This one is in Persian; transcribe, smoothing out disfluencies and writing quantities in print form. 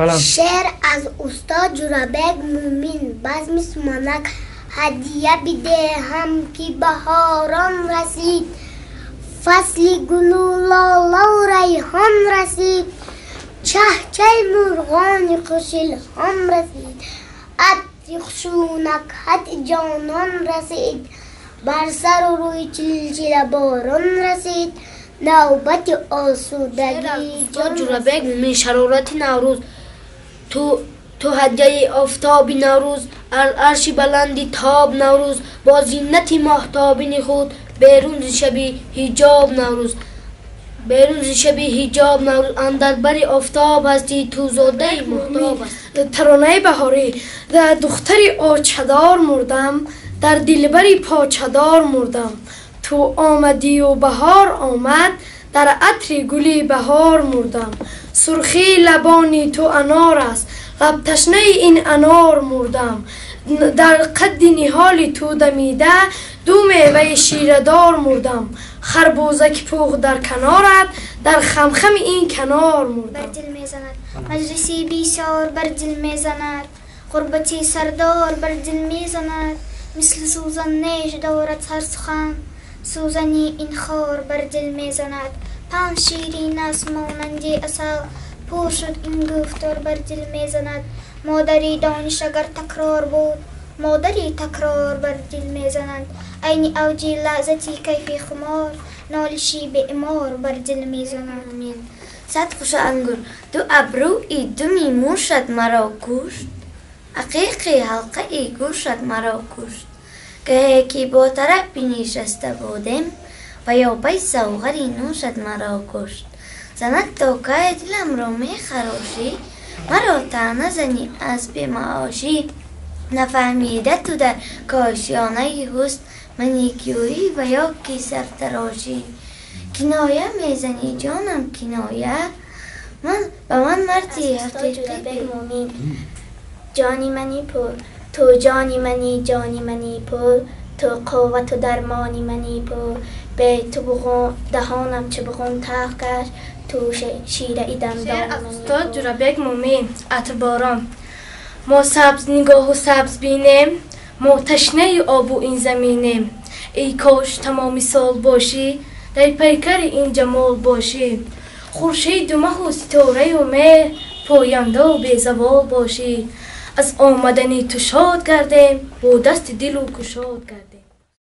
شعر از استاد جورابک مومین. بزم سمنک هدیه بده هم که بهاران رسید، فصل گل و لاله و ریحان رسید، چهچه مرغان خوش الهام رسید، عطر خشونک حد جانان رسید، بر سر و روی چلچله باران رسید، نوبت آسودگی استاد جورابک مومین. شرارت نوروز، تو هدیه آفتاب نوروز، عرش بلندی تاب نوروز، با زینت ماهتابین خود بیرون ز شب حجاب نوروز، بیرون ز شب حجاب نوروز، اندر بر آفتاب هستی تو زاده ماهتاب است. ترانه بهاری. در دختری آچدار مردم، در دلبری پاچدار مردم، تو آمدی و بهار آمد، در عطر گلی بهار مردم، سرخی لبانی تو انار است، لب تشنه این انار مردم، در قد نهال تو دمیده، دو میوه شیردار مردم، خربوزک پوخ در کنارت، در خمخم این کنار مردم. بر دل میزند مجلسی بیسار، بر دل میزند غربتی سردار، بر دل میزند مثل سوزن نیش دارد هر سخن، سوزنی این خار بر دل میزند، پند شیرین است مانندی عسل، پر شد این گفتار بر دل میزند، مادری دانش اگر تکرار بود، مادری تکرار بر دل میزنند، عین اوجی لحظتی کیفی خمار، نالشی به امار بر دل میزنند. صد خوش انگور دو ابروی دو میموشد مرا کشت، عقیقی حلقه ای گوشد مرا کشت، گهی که با طرف بنشسته بودم و یا پی سوغری نوشد مرا کشت، زند تا که دلم را می خراشی، مرا طعنه زنی از به معاشی، نفهمیده تو در کاشیانه حسن من یکیویی و یا کی سرتراشی، کنایه میزنی جانم کنایه، به من مردی حقیقی مومین. جانی منی پر، تو جانی منی، جانی منی پر، تو قوت و درمانی منی پر، به تو بغون دهانم چه بغون تخ کش، تو شیره ای دندان منی. استاد جورابک مومین. اتباران. ما سبز نگاه و سبز بینیم، ما تشنه آب و این زمینیم، ای کاش تمامی سال باشی، در پیکر این جمال باشی، خورشید و ماه و ستاره و مه، پاینده و بیزوال باشی، از آمدنی تو شاد کردیم، با دست دل و گشاد کردیم.